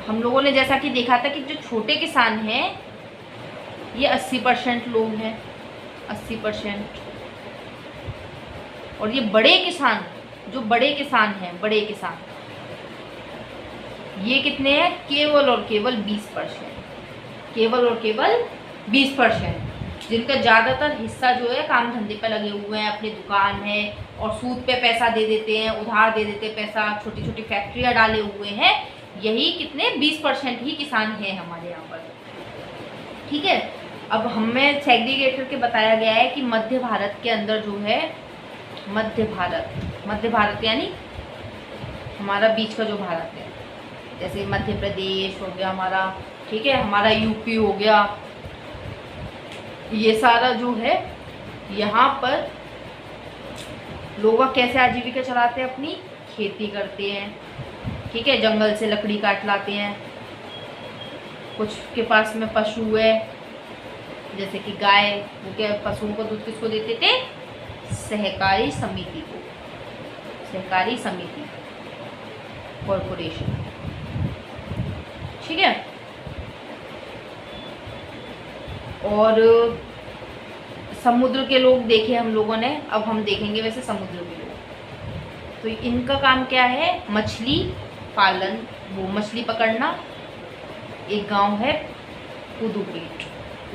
हम लोगों ने जैसा कि देखा था कि जो छोटे किसान हैं ये 80% लोग हैं, 80%। और ये बड़े किसान, जो बड़े किसान हैं, बड़े किसान ये कितने हैं? केवल और केवल 20%, केवल और केवल 20%, जिनका ज़्यादातर हिस्सा जो है काम धंधे पे लगे हुए हैं, अपनी दुकान है और सूद पे पैसा दे देते हैं, उधार दे देते हैं पैसा, छोटी छोटी फैक्ट्रियाँ डाले हुए हैं। यही कितने 20% ही किसान हैं हमारे यहाँ पर। ठीक है, अब हमें सेग्रीगेटर के बताया गया है कि मध्य भारत के अंदर जो है, मध्य भारत यानी हमारा बीच का जो भारत है, जैसे मध्य प्रदेश हो गया हमारा, ठीक है, हमारा यूपी हो गया, ये सारा जो है यहाँ पर लोग कैसे आजीविका चलाते हैं? अपनी खेती करते हैं। ठीक है, जंगल से लकड़ी काट लाते हैं, कुछ के पास में पशु है जैसे कि गाय, वो क्या पशुओं को दूध किसको देते थे? सहकारी समिति को, सहकारी समिति, कॉर्पोरेशन। ठीक है, और समुद्र के लोग देखे हम लोगों ने, अब हम देखेंगे वैसे समुद्र के लोग। तो इनका काम क्या है? मछली पालन, वो मछली पकड़ना। एक गांव है पुदुपेट,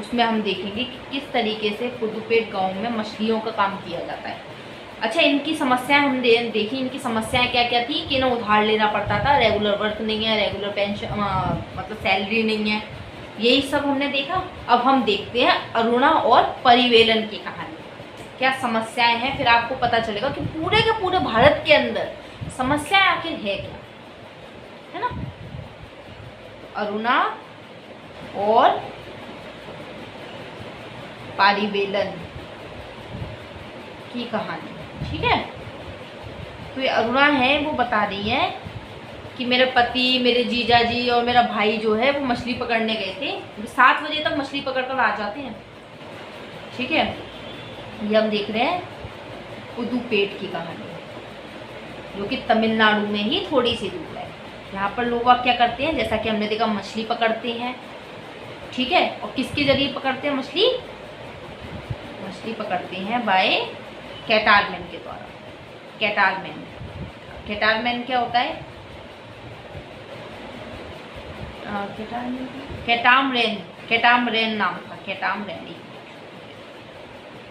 उसमें हम देखेंगे कि किस तरीके से पुदुपेट गांव में मछलियों का काम किया जाता है। अच्छा, इनकी समस्याएं हम देखी, इनकी समस्याएं क्या क्या थी कि ना उधार लेना पड़ता था, रेगुलर वर्क नहीं है, रेगुलर पेंशन मतलब सैलरी नहीं है, यही सब हमने देखा। अब हम देखते हैं अरुणा और परिवेलन की कहानी, क्या समस्याएं हैं, फिर आपको पता चलेगा कि पूरे के पूरे भारत के अंदर समस्याएं आखिर है क्या, है ना। अरुणा और परिवेलन की कहानी। ठीक है, तो ये अरुणा है, वो बता रही है कि मेरे पति, मेरे जीजा जी और मेरा भाई जो है वो मछली पकड़ने गए थे। 7 बजे तक मछली पकड़ कर आ जाते हैं। ठीक है, ये हम देख रहे हैं पुदुपेट की कहानी, जो कि तमिलनाडु में ही थोड़ी सी दूर है। यहाँ पर लोग क्या करते हैं, जैसा कि हमने देखा, मछली पकड़ते हैं। ठीक है, और किसके जरिए पकड़ते हैं मछली? मछली पकड़ते हैं बाय कैटालमैन के द्वारा। कैटालमैन, कैटालमैन क्या होता है? कैटामरेन, कैटामरेन नाम था, कैटामरेन,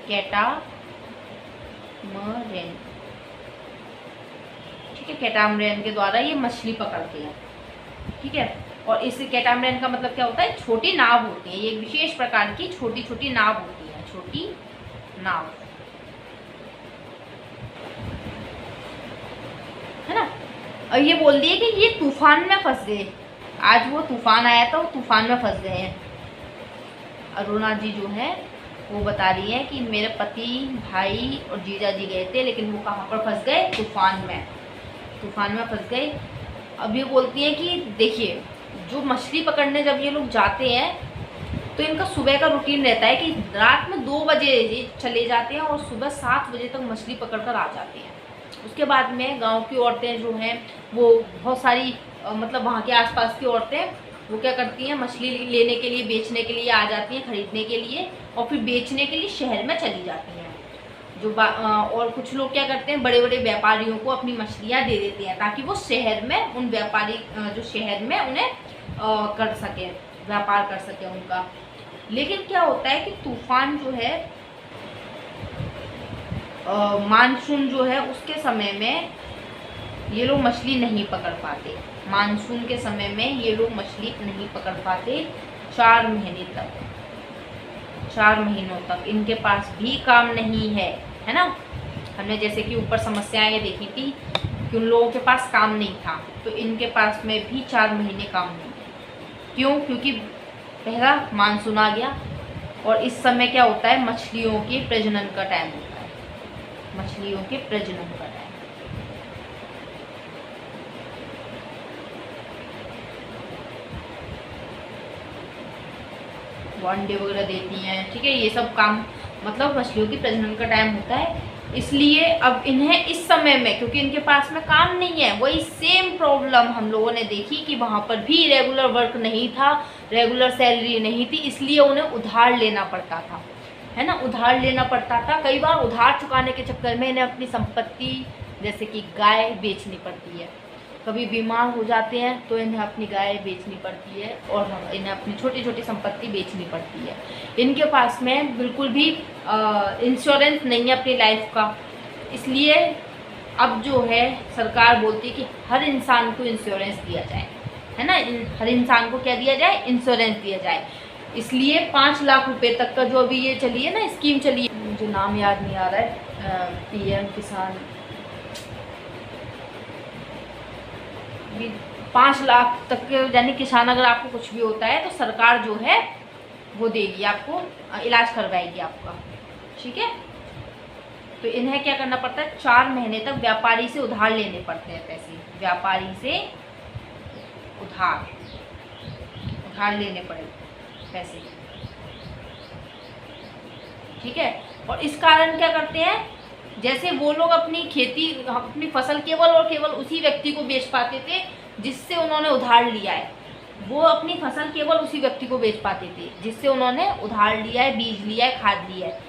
कैटामरेन। ठीक है, कैटामरेन के द्वारा ये मछली पकड़ते हैं। ठीक है, और इस कैटामरेन का मतलब क्या होता है? छोटी नाव होती है। ये एक विशेष प्रकार की छोटी छोटी नाव होती है, छोटी नाव, है ना। और ये बोल दिए कि ये तूफान में फंस गए। आज वो तूफान आया था, वो तूफान में फंस गए हैं। अरुणा जी जो है वो बता रही है कि मेरे पति, भाई और जीजा जी गए थे, लेकिन वो कहाँ पर फंस गए? तूफान में, तूफान में फंस गए। अब ये बोलती है कि देखिए, जो मछली पकड़ने जब ये लोग जाते हैं तो इनका सुबह का रूटीन रहता है कि रात में 2 बजे ये चले जाते हैं और सुबह 7 बजे तक मछली पकड़ कर आ जाते हैं। उसके बाद में गांव की औरतें जो हैं वो बहुत सारी मतलब वहाँ के आसपास की औरतें वो क्या करती हैं, मछली लेने के लिए, बेचने के लिए आ जाती हैं, खरीदने के लिए, और फिर बेचने के लिए शहर में चली जाती हैं। जो और कुछ लोग क्या करते हैं, बड़े बड़े व्यापारियों को अपनी मछलियाँ दे देते हैं ताकि वो शहर में उन व्यापारी जो शहर में उन्हें कर सके, व्यापार कर सके उनका। लेकिन क्या होता है कि तूफान जो है, मानसून जो है, उसके समय में ये लोग मछली नहीं पकड़ पाते। मानसून के समय में ये लोग मछली नहीं पकड़ पाते। 4 महीने तक, 4 महीनों तक इनके पास भी काम नहीं है, है ना। हमने जैसे कि ऊपर समस्याएं ये देखी थी कि उन लोगों के पास काम नहीं था, तो इनके पास में भी 4 महीने काम नहीं है। क्यों? क्योंकि पहला मानसून आ गया और इस समय क्या होता है, मछलियों के प्रजनन का टाइम होता है, मछलियों के प्रजनन का टाइम। वो अंडे वगैरह देती हैं। ठीक है, ये सब काम मतलब मछलियों की प्रजनन का टाइम होता है। इसलिए अब इन्हें इस समय में, क्योंकि इनके पास में काम नहीं है, वही सेम प्रॉब्लम हम लोगों ने देखी कि वहाँ पर भी रेगुलर वर्क नहीं था, रेगुलर सैलरी नहीं थी, इसलिए उन्हें उधार लेना पड़ता था, है ना। उधार लेना पड़ता था। कई बार उधार चुकाने के चक्कर में इन्हें अपनी संपत्ति जैसे कि गाय बेचनी पड़ती है। कभी बीमार हो जाते हैं तो इन्हें अपनी गाय बेचनी पड़ती है और इन्हें अपनी छोटी छोटी संपत्ति बेचनी पड़ती है। इनके पास में बिल्कुल भी इंश्योरेंस नहीं है अपनी लाइफ का। इसलिए अब जो है सरकार बोलती है कि हर इंसान को इंश्योरेंस दिया जाए, है ना। हर इंसान को क्या दिया जाए? इंश्योरेंस दिया जाए। इसलिए 5 लाख रुपए तक का जो अभी ये चली है ना, स्कीम चली है, मुझे नाम याद नहीं आ रहा है, PM किसान, 5 लाख तक के, यानी किसान अगर आपको कुछ भी होता है तो सरकार जो है वो देगी आपको, इलाज करवाएगी आपका। ठीक है, तो इन्हें क्या करना पड़ता है? 4 महीने तक व्यापारी से उधार लेने पड़ते हैं पैसे, व्यापारी से उधार लेने पड़े पैसे। ठीक है, और इस कारण क्या करते हैं, जैसे वो लोग अपनी खेती, अपनी फसल केवल और केवल उसी व्यक्ति को बेच पाते थे जिससे उन्होंने उधार लिया है। वो अपनी फसल केवल उसी व्यक्ति को बेच पाते थे जिससे उन्होंने उधार लिया है, बीज लिया है, खाद लिया है।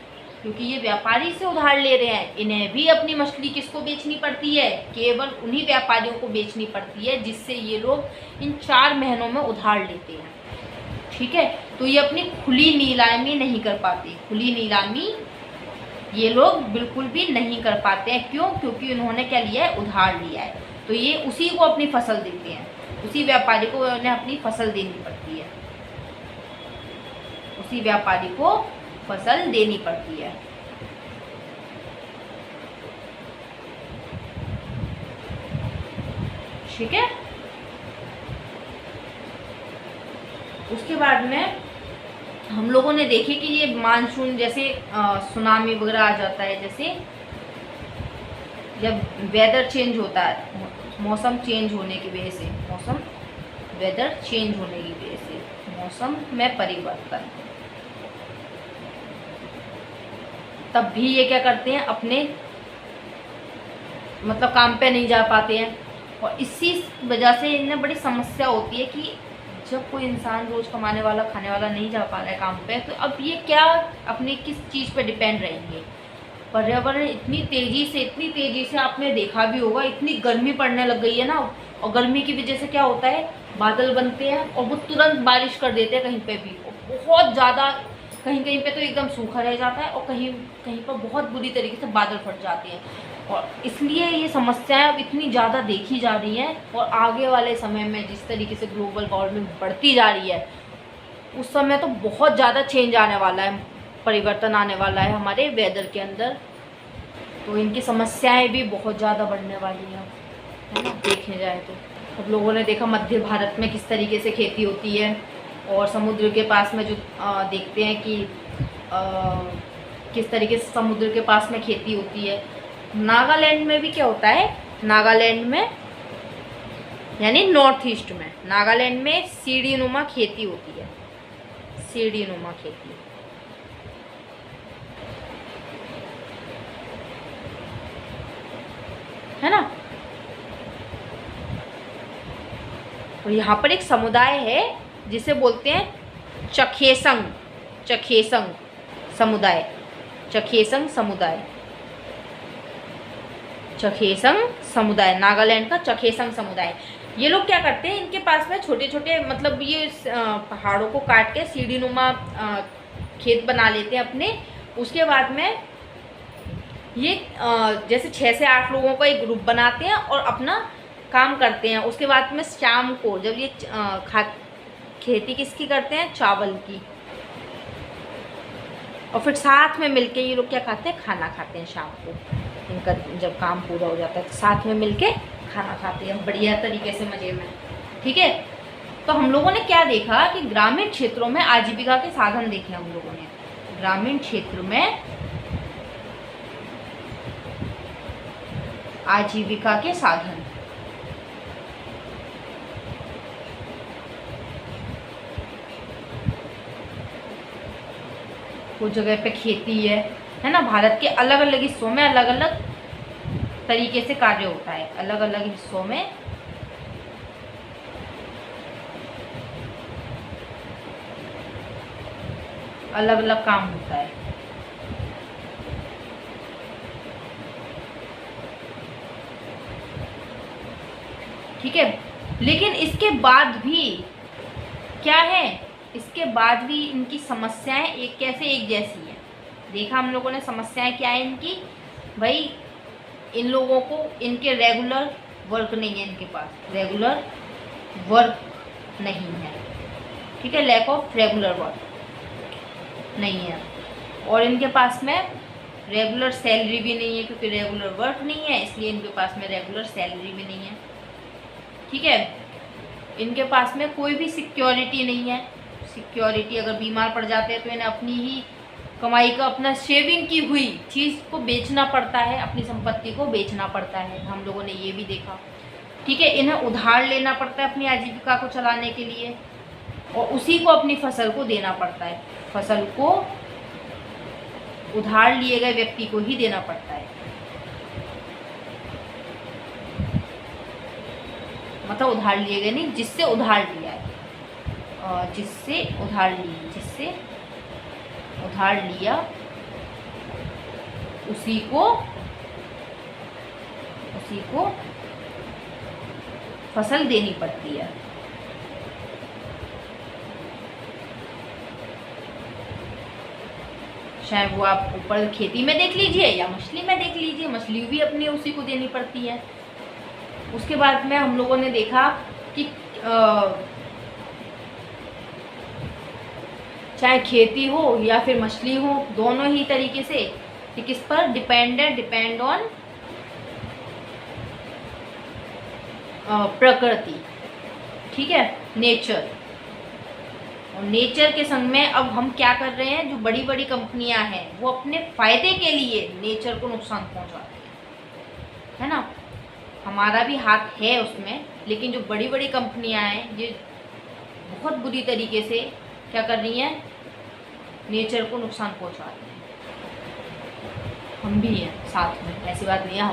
क्योंकि ये व्यापारी से उधार ले रहे हैं, इन्हें भी अपनी मछली किसको बेचनी पड़ती है? केवल उन्हीं व्यापारियों को बेचनी पड़ती है जिससे ये लोग इन 4 महीनों में उधार लेते हैं। ठीक है, तो ये अपनी खुली नीलामी नहीं कर पाते। खुली नीलामी ये लोग बिल्कुल भी नहीं कर पाते हैं। क्यों? क्योंकि उन्होंने क्या लिया है? उधार लिया है। तो ये उसी को अपनी फसल देते हैं, उसी व्यापारी को उन्हें अपनी फसल देनी पड़ती है, उसी व्यापारी को फसल देनी पड़ती है। ठीक है, उसके बाद में हम लोगों ने देखे कि ये मानसून जैसे सुनामी वगैरह आ जाता है, जैसे जब वेदर चेंज होता है, मौसम चेंज होने की वजह से, मौसम वेदर चेंज होने की वजह से, मौसम में परिवर्तन, तब भी ये क्या करते हैं, अपने मतलब काम पे नहीं जा पाते हैं। और इसी वजह से इन्हें बड़ी समस्या होती है कि जब कोई इंसान रोज़ कमाने वाला खाने वाला नहीं जा पा रहा है काम पे, तो अब ये क्या अपनी किस चीज़ पे डिपेंड रहेंगे। पर्यावरण इतनी तेज़ी से आपने देखा भी होगा, इतनी गर्मी पड़ने लग गई है ना, और गर्मी की वजह से क्या होता है, बादल बनते हैं और वो तुरंत बारिश कर देते हैं कहीं पे भी, बहुत ज़्यादा, कहीं कहीं पे तो एकदम सूखा रह जाता है, और कहीं कहीं पर बहुत बुरी तरीके से बादल फट जाते हैं। और इसलिए ये समस्याएं अब इतनी ज़्यादा देखी जा रही हैं, और आगे वाले समय में जिस तरीके से ग्लोबल वार्मिंग बढ़ती जा रही है, उस समय तो बहुत ज़्यादा चेंज आने वाला है, परिवर्तन आने वाला है हमारे वेदर के अंदर। तो इनकी समस्याएं भी बहुत ज़्यादा बढ़ने वाली हैं, है ना, देखे जाए तो। अब लोगों ने देखा मध्य भारत में किस तरीके से खेती होती है, और समुद्र के पास में जो देखते हैं कि किस तरीके से समुद्र के पास में खेती होती है। नागालैंड में भी क्या होता है, नागालैंड में यानी नॉर्थ ईस्ट में, नागालैंड में सीढ़ी नुमा खेती होती है, सीढ़ी नुमा खेती, है ना। और यहाँ पर एक समुदाय है जिसे बोलते हैं चखेसंग, चखेसंग समुदाय, चखेसंग समुदाय, चखेसंग समुदाय, नागालैंड का चखेसंग समुदाय। ये लोग क्या करते हैं, इनके पास में छोटे छोटे मतलब ये पहाड़ों को काट के सीढ़ी नुमा खेत बना लेते हैं अपने। उसके बाद में ये जैसे 6 से 8 लोगों का एक ग्रुप बनाते हैं और अपना काम करते हैं। उसके बाद में शाम को जब ये खेती किसकी करते हैं, चावल की, और फिर साथ में मिलके ये लोग क्या खाते हैं, खाना खाते हैं शाम को। इनका जब काम पूरा हो जाता है तो साथ में मिलके खाना खाते हैं बढ़िया तरीके से, मज़े में। ठीक है, तो हम लोगों ने क्या देखा कि ग्रामीण क्षेत्रों में आजीविका के साधन देखे हम लोगों ने। ग्रामीण क्षेत्र में आजीविका के साधन, कुछ जगह पे खेती है ना। भारत के अलग अलग हिस्सों में अलग अलग तरीके से कार्य होता है, अलग अलग हिस्सों में अलग अलग काम होता है। ठीक है, लेकिन इसके बाद भी क्या है, इसके बाद भी इनकी समस्याएं एक कैसे एक जैसी है। देखा हम लोगों ने समस्याएं क्या है इनकी, भाई इन लोगों को इनके रेगुलर वर्क नहीं है, इनके पास रेगुलर वर्क नहीं है। ठीक है, लैक ऑफ रेगुलर वर्क नहीं है, और इनके पास में रेगुलर सैलरी भी नहीं है, क्योंकि रेगुलर वर्क नहीं है इसलिए इनके पास में रेगुलर सैलरी भी नहीं है। ठीक है, इनके पास में कोई भी सिक्योरिटी नहीं है। सिक्योरिटी, अगर बीमार पड़ जाते हैं तो इन्हें अपनी ही कमाई का, अपना सेविंग की हुई चीज़ को बेचना पड़ता है, अपनी संपत्ति को बेचना पड़ता है, हम लोगों ने ये भी देखा। ठीक है, इन्हें उधार लेना पड़ता है अपनी आजीविका को चलाने के लिए, और उसी को अपनी फसल को देना पड़ता है। फसल को उधार लिए गए व्यक्ति को ही देना पड़ता है, मतलब उधार लिए गए नहीं, जिससे उधार लिया है, जिससे उधार लिया उसी को फसल देनी पड़ती है। चाहे वो आप ऊपर खेती में देख लीजिए या मछली में देख लीजिए, मछली भी अपनी उसी को देनी पड़ती है। उसके बाद में हम लोगों ने देखा कि चाहे खेती हो या फिर मछली हो, दोनों ही तरीके से कि किस पर डिपेंड ऑन प्रकृति। ठीक है, नेचर। और नेचर के संग में अब हम क्या कर रहे हैं, जो बड़ी बड़ी कंपनियां हैं वो अपने फायदे के लिए नेचर को नुकसान पहुंचाती है ना। हमारा भी हाथ है उसमें, लेकिन जो बड़ी बड़ी कंपनियां हैं ये बहुत बुरी तरीके से क्या कर रही हैं, नेचर को नुकसान पहुंचा रही हैं। हम भी हैं साथ में, ऐसी बात नहीं है।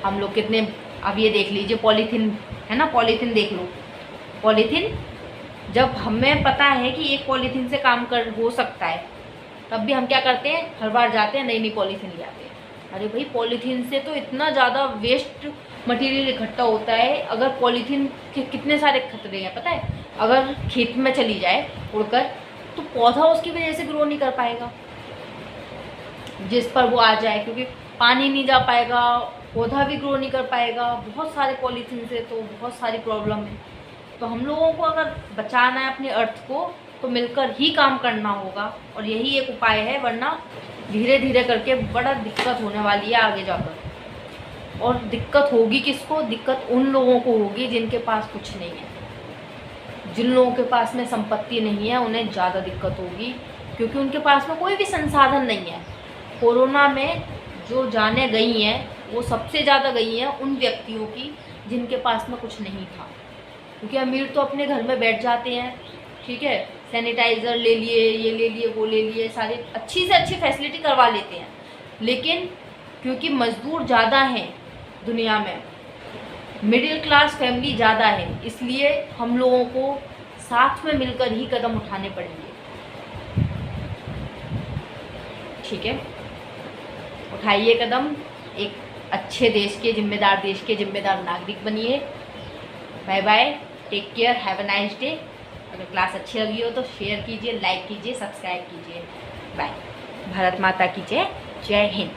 हम लोग कितने, अब ये देख लीजिए पॉलीथीन है ना, पॉलीथीन देख लो, पॉलीथीन जब हमें पता है कि एक पॉलीथीन से काम कर हो सकता है, तब भी हम क्या करते हैं, हर बार जाते हैं नई नई पॉलीथीन ले आते हैं। अरे भाई, पॉलीथीन से तो इतना ज़्यादा वेस्ट मटेरियल इकट्ठा होता है। अगर पॉलीथीन के कितने सारे खतरे हैं पता है, अगर खेत में चली जाए उड़कर, तो पौधा उसकी वजह से ग्रो नहीं कर पाएगा जिस पर वो आ जाए, क्योंकि पानी नहीं जा पाएगा, पौधा भी ग्रो नहीं कर पाएगा। बहुत सारे पॉलीथीन से तो बहुत सारी प्रॉब्लम है। तो हम लोगों को अगर बचाना है अपने अर्थ को, तो मिलकर ही काम करना होगा, और यही एक उपाय है, वरना धीरे धीरे करके बड़ा दिक्कत होने वाली है आगे जाकर। और दिक्कत होगी किसको, दिक्कत उन लोगों को होगी जिनके पास कुछ नहीं है। जिन लोगों के पास में संपत्ति नहीं है उन्हें ज़्यादा दिक्कत होगी, क्योंकि उनके पास में कोई भी संसाधन नहीं है। कोरोना में जो जानें गई हैं वो सबसे ज़्यादा गई हैं उन व्यक्तियों की जिनके पास में कुछ नहीं था, क्योंकि अमीर तो अपने घर में बैठ जाते हैं, ठीक है, सैनिटाइज़र ले लिए, ये ले लिए, वो ले लिए, सारी अच्छी से अच्छी फैसिलिटी करवा लेते हैं। लेकिन क्योंकि मज़दूर ज़्यादा हैं दुनिया में, मिडिल क्लास फैमिली ज़्यादा है, इसलिए हम लोगों को साथ में मिलकर ही कदम उठाने पड़ेंगे। ठीक है, उठाइए कदम, एक अच्छे देश के जिम्मेदार, देश के जिम्मेदार नागरिक बनिए। Bye bye, take care, have a nice day. अगर क्लास अच्छी लगी हो तो शेयर कीजिए, लाइक कीजिए, सब्सक्राइब कीजिए। बाय। भारत माता की जय। जय हिंद।